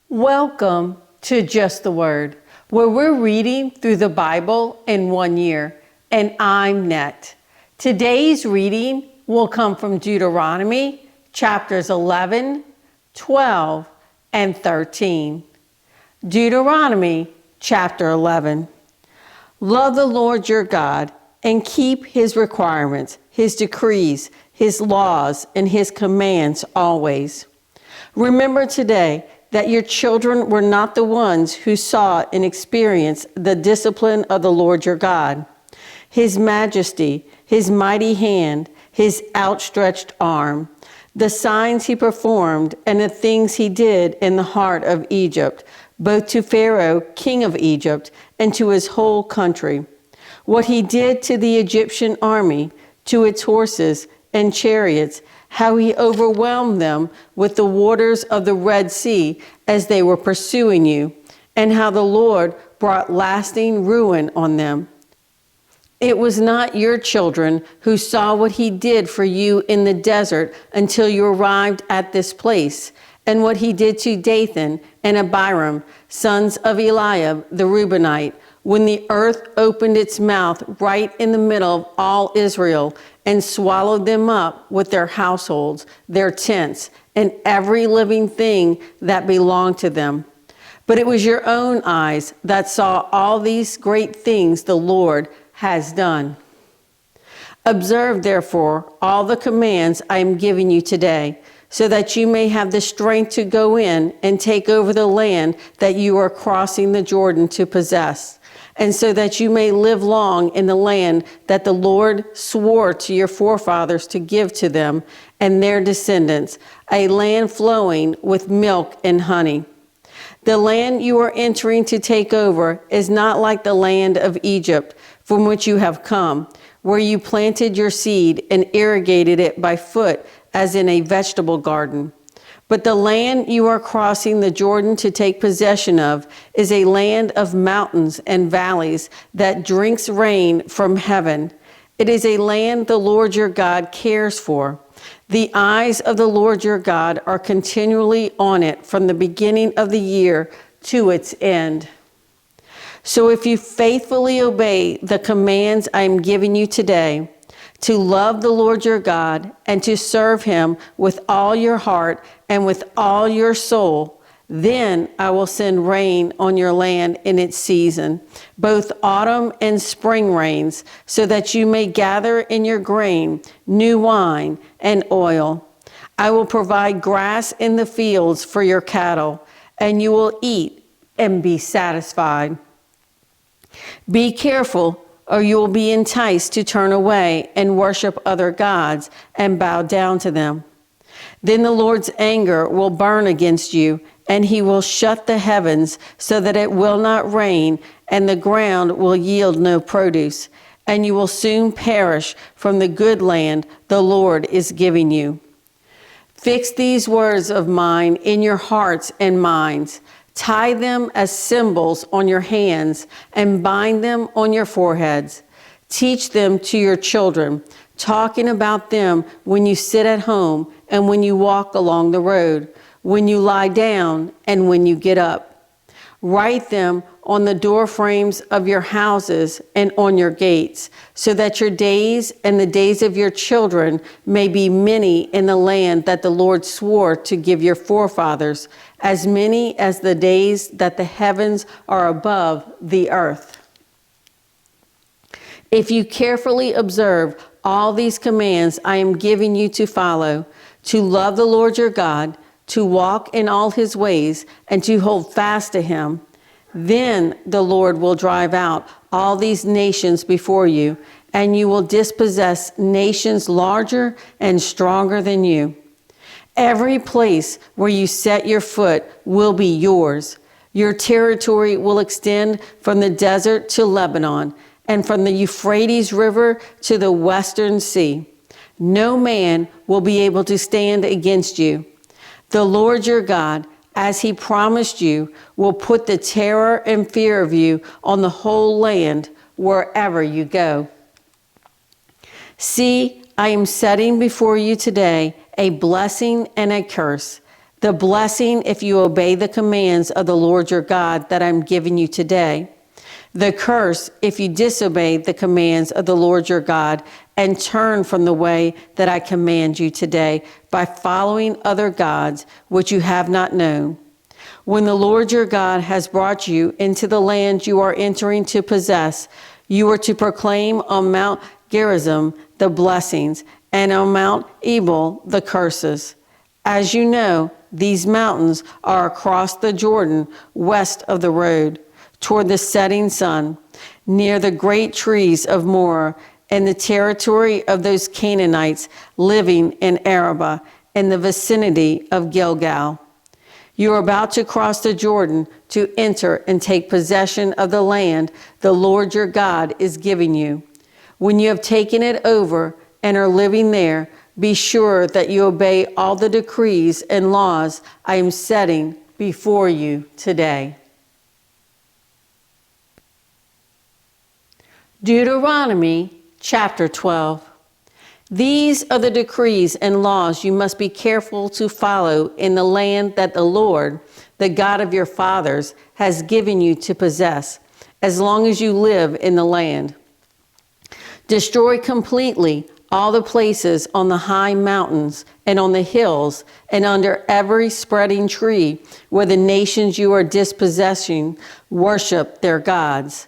Welcome to Just the Word, where we're reading through the Bible in 1 year, and I'm Net. Today's reading will come from Deuteronomy chapters 11, 12, and 13. Deuteronomy chapter 11. Love the Lord your God and keep his requirements, his decrees, his laws, and his commands always. Remember today that your children were not the ones who saw and experienced the discipline of the Lord your God, his majesty, his mighty hand, his outstretched arm, the signs he performed, and the things he did in the heart of Egypt, both to Pharaoh, king of Egypt, and to his whole country. What he did to the Egyptian army, to its horses and chariots, how he overwhelmed them with the waters of the Red Sea as they were pursuing you, and how the Lord brought lasting ruin on them. It was not your children who saw what he did for you in the desert until you arrived at this place, and what he did to Dathan and Abiram, sons of Eliab the Reubenite, when the earth opened its mouth right in the middle of all Israel and swallowed them up with their households, their tents, and every living thing that belonged to them. But it was your own eyes that saw all these great things the Lord has done. Observe, therefore, all the commands I am giving you today, so that you may have the strength to go in and take over the land that you are crossing the Jordan to possess, and so that you may live long in the land that the Lord swore to your forefathers to give to them and their descendants, a land flowing with milk and honey. The land you are entering to take over is not like the land of Egypt, from which you have come, where you planted your seed and irrigated it by foot as in a vegetable garden. But the land you are crossing the Jordan to take possession of is a land of mountains and valleys that drinks rain from heaven. It is a land the Lord your God cares for. The eyes of the Lord your God are continually on it from the beginning of the year to its end. So if you faithfully obey the commands I am giving you today, to love the Lord your God and to serve him with all your heart and with all your soul, then I will send rain on your land in its season, both autumn and spring rains, so that you may gather in your grain, new wine, and oil. I will provide grass in the fields for your cattle, and you will eat and be satisfied. Be careful, or you will be enticed to turn away and worship other gods and bow down to them. Then the Lord's anger will burn against you, and he will shut the heavens so that it will not rain, and the ground will yield no produce, and you will soon perish from the good land the Lord is giving you. Fix these words of mine in your hearts and minds. Tie them as symbols on your hands and bind them on your foreheads. Teach them to your children, talking about them when you sit at home and when you walk along the road, when you lie down and when you get up. Write them on the door frames of your houses and on your gates, so that your days and the days of your children may be many in the land that the Lord swore to give your forefathers, as many as the days that the heavens are above the earth. If you carefully observe all these commands I am giving you to follow, to love the Lord your God, to walk in all his ways, and to hold fast to him, then the Lord will drive out all these nations before you, and you will dispossess nations larger and stronger than you. Every place where you set your foot will be yours. Your territory will extend from the desert to Lebanon, and from the Euphrates River to the western sea. No man will be able to stand against you. The Lord your God, as he promised you, will put the terror and fear of you on the whole land wherever you go. See, I am setting before you today a blessing and a curse. the blessing if you obey the commands of the Lord your God that I'm giving you today, the curse if you disobey the commands of the Lord your God and turn from the way that I command you today by following other gods which you have not known. When the Lord your God has brought you into the land you are entering to possess, you are to proclaim on Mount Gerizim the blessings, and on Mount Ebal the curses. As you know, these mountains are across the Jordan west of the road, toward the setting sun, near the great trees of Moreh, and the territory of those Canaanites living in Arabah, in the vicinity of Gilgal. You are about to cross the Jordan to enter and take possession of the land the Lord your God is giving you. When you have taken it over and are living there, be sure that you obey all the decrees and laws I am setting before you today. Deuteronomy chapter 12. These are the decrees and laws you must be careful to follow in the land that the Lord, the God of your fathers, has given you to possess, as long as you live in the land. Destroy completely all the places on the high mountains and on the hills and under every spreading tree where the nations you are dispossessing worship their gods.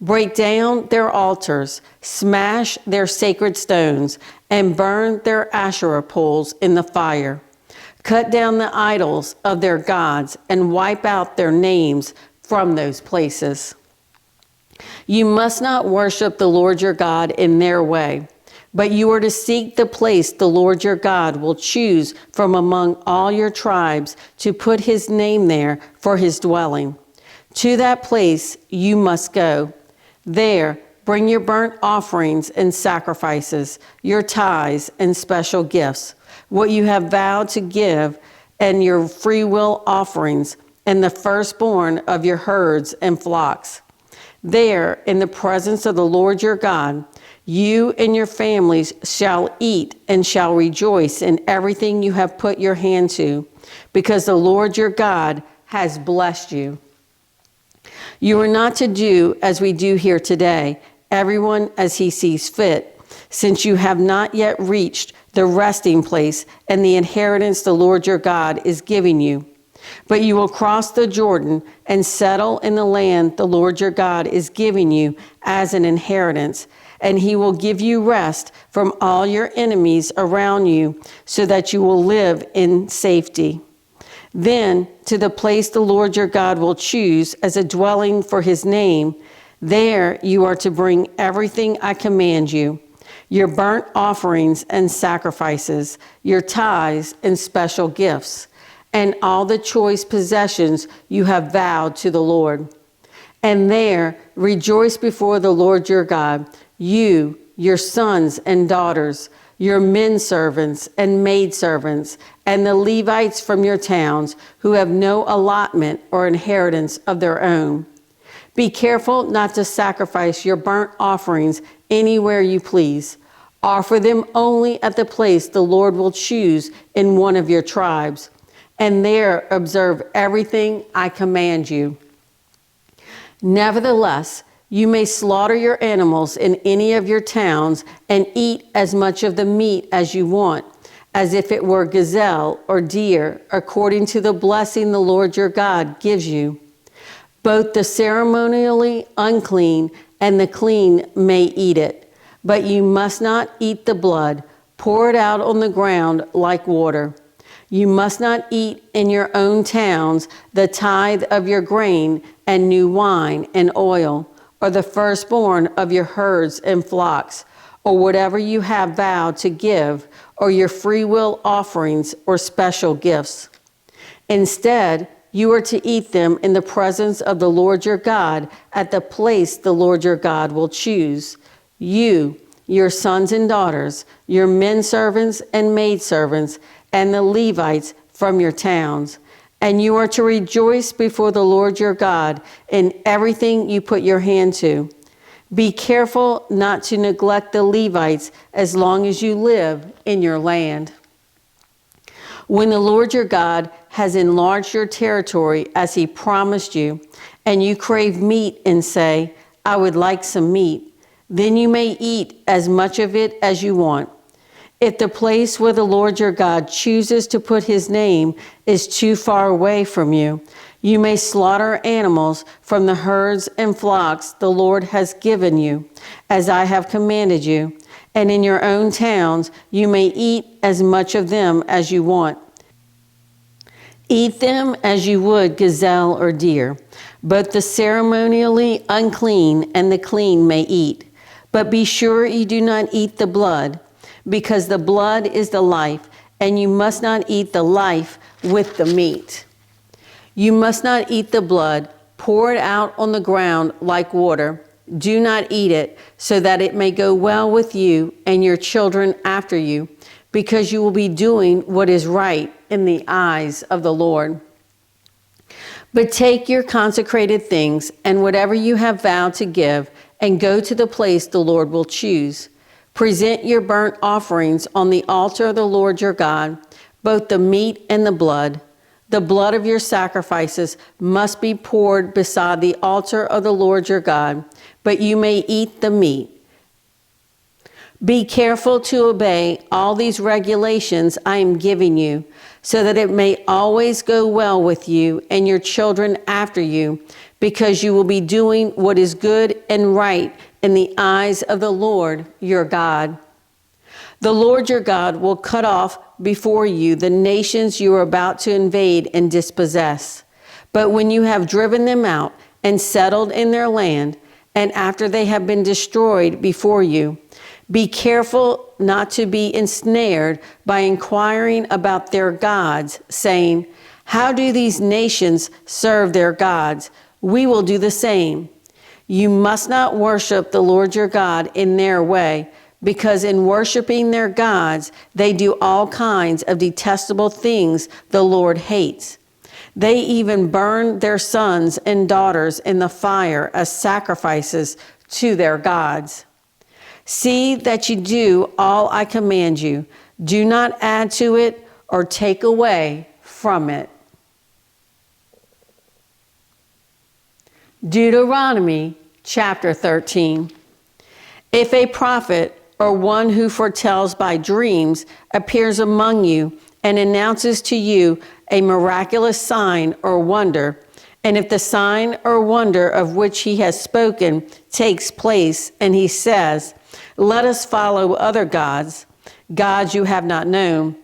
Break down their altars, smash their sacred stones, and burn their Asherah poles in the fire. Cut down the idols of their gods and wipe out their names from those places. You must not worship the Lord your God in their way, but you are to seek the place the Lord your God will choose from among all your tribes to put his name there for his dwelling. To that place you must go. There, bring your burnt offerings and sacrifices, your tithes and special gifts, what you have vowed to give, and your freewill offerings, and the firstborn of your herds and flocks. There, in the presence of the Lord your God, you and your families shall eat and shall rejoice in everything you have put your hand to, because the Lord your God has blessed you. You are not to do as we do here today, everyone as he sees fit, since you have not yet reached the resting place and the inheritance the Lord your God is giving you. But you will cross the Jordan and settle in the land the Lord your God is giving you as an inheritance, and he will give you rest from all your enemies around you, so that you will live in safety. Then, to the place the Lord your God will choose as a dwelling for his name, there you are to bring everything I command you, your burnt offerings and sacrifices, your tithes and special gifts, and all the choice possessions you have vowed to the Lord. And there rejoice before the Lord your God, you, your sons and daughters, your men servants and maid servants, and the Levites from your towns who have no allotment or inheritance of their own. Be careful not to sacrifice your burnt offerings anywhere you please. Offer them only at the place the Lord will choose in one of your tribes, and there observe everything I command you. Nevertheless, you may slaughter your animals in any of your towns and eat as much of the meat as you want, as if it were gazelle or deer, according to the blessing the Lord your God gives you. Both the ceremonially unclean and the clean may eat it, but you must not eat the blood. Pour it out on the ground like water. You must not eat in your own towns the tithe of your grain and new wine and oil, or the firstborn of your herds and flocks, or whatever you have vowed to give, or your freewill offerings or special gifts. Instead, you are to eat them in the presence of the Lord your God at the place the Lord your God will choose. You, your sons and daughters, your men servants and maid servants, and the Levites from your towns. And you are to rejoice before the Lord your God in everything you put your hand to. Be careful not to neglect the Levites as long as you live in your land. When the Lord your God has enlarged your territory as he promised you, and you crave meat and say, I would like some meat, then you may eat as much of it as you want. If the place where the Lord your God chooses to put his name is too far away from you, you may slaughter animals from the herds and flocks the Lord has given you, as I have commanded you, and in your own towns you may eat as much of them as you want. Eat them as you would gazelle or deer. Both the ceremonially unclean and the clean may eat. But be sure you do not eat the blood, because the blood is the life, and you must not eat the life with the meat. You must not eat the blood. Pour it out on the ground like water. Do not eat it, so that it may go well with you and your children after you, because you will be doing what is right in the eyes of the Lord. But take your consecrated things and whatever you have vowed to give, and go to the place the Lord will choose. Present your burnt offerings on the altar of the Lord your God, both the meat and the blood. The blood of your sacrifices must be poured beside the altar of the Lord your God, but you may eat the meat. Be careful to obey all these regulations I am giving you, so that it may always go well with you and your children after you, because you will be doing what is good and right in the eyes of the Lord your God. The Lord your God will cut off before you the nations you are about to invade and dispossess. But when you have driven them out and settled in their land, and after they have been destroyed before you, be careful not to be ensnared by inquiring about their gods, saying, how do these nations serve their gods? We will do the same. You must not worship the Lord your God in their way, because in worshiping their gods, they do all kinds of detestable things the Lord hates. They even burn their sons and daughters in the fire as sacrifices to their gods. See that you do all I command you. Do not add to it or take away from it. Deuteronomy chapter 13. If a prophet or one who foretells by dreams appears among you and announces to you a miraculous sign or wonder, and if the sign or wonder of which he has spoken takes place, and he says, let us follow other gods, gods you have not known,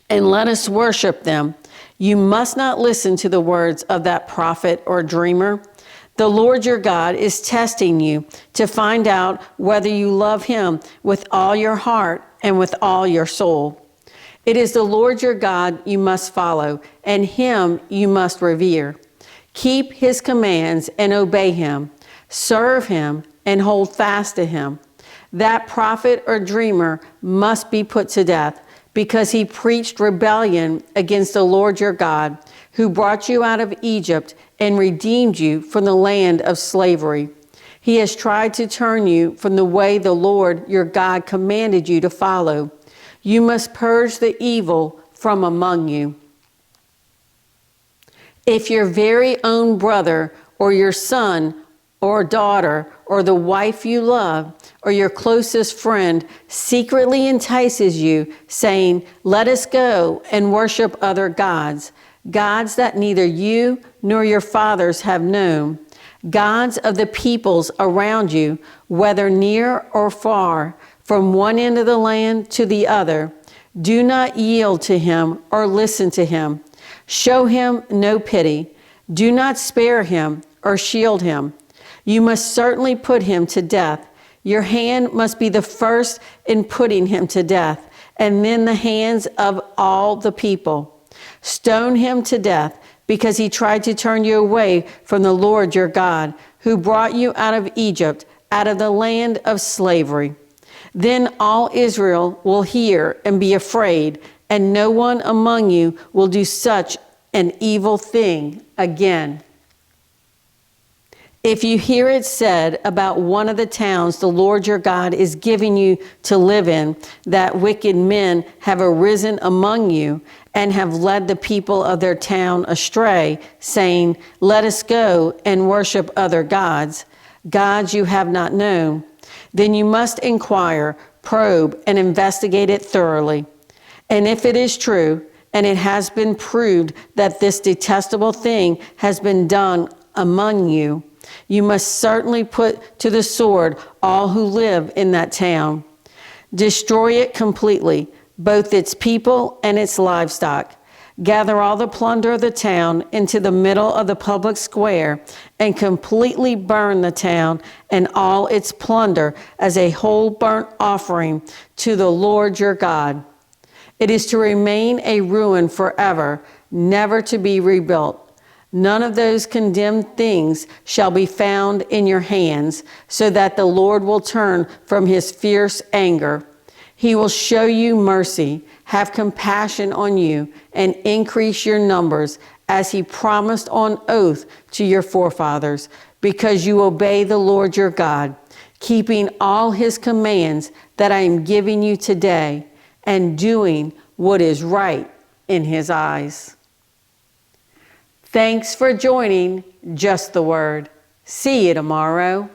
and let us worship them, you must not listen to the words of that prophet or dreamer. The Lord your God is testing you to find out whether you love him with all your heart and with all your soul. It is the Lord your God you must follow, and him you must revere. Keep his commands and obey him. Serve him and hold fast to him. That prophet or dreamer must be put to death, because he preached rebellion against the Lord your God, who brought you out of Egypt and redeemed you from the land of slavery. He has tried to turn you from the way the Lord your God commanded you to follow. You must purge the evil from among you. If your very own brother or your son or daughter or the wife you love or your closest friend secretly entices you, saying, let us go and worship other gods, gods that neither you nor your fathers have known, gods of the peoples around you, whether near or far, from one end of the land to the other, do not yield to him or listen to him. Show him no pity. Do not spare him or shield him. You must certainly put him to death. Your hand must be the first in putting him to death, and then the hands of all the people. Stone him to death, because he tried to turn you away from the Lord your God, who brought you out of Egypt, out of the land of slavery. Then all Israel will hear and be afraid, and no one among you will do such an evil thing again. If you hear it said about one of the towns the Lord your God is giving you to live in, that wicked men have arisen among you, and have led the people of their town astray, saying, "Let us go and worship other gods, gods you have not known," then you must inquire, probe, and investigate it thoroughly. And if it is true, and it has been proved that this detestable thing has been done among you, you must certainly put to the sword all who live in that town. Destroy it completely, both its people and its livestock. Gather all the plunder of the town into the middle of the public square and completely burn the town and all its plunder as a whole burnt offering to the Lord your God. It is to remain a ruin forever, never to be rebuilt. None of those condemned things shall be found in your hands, so that the Lord will turn from his fierce anger. He will show you mercy, have compassion on you, and increase your numbers, as he promised on oath to your forefathers, because you obey the Lord your God, keeping all his commands that I am giving you today, and doing what is right in his eyes. Thanks for joining Just the Word. See you tomorrow.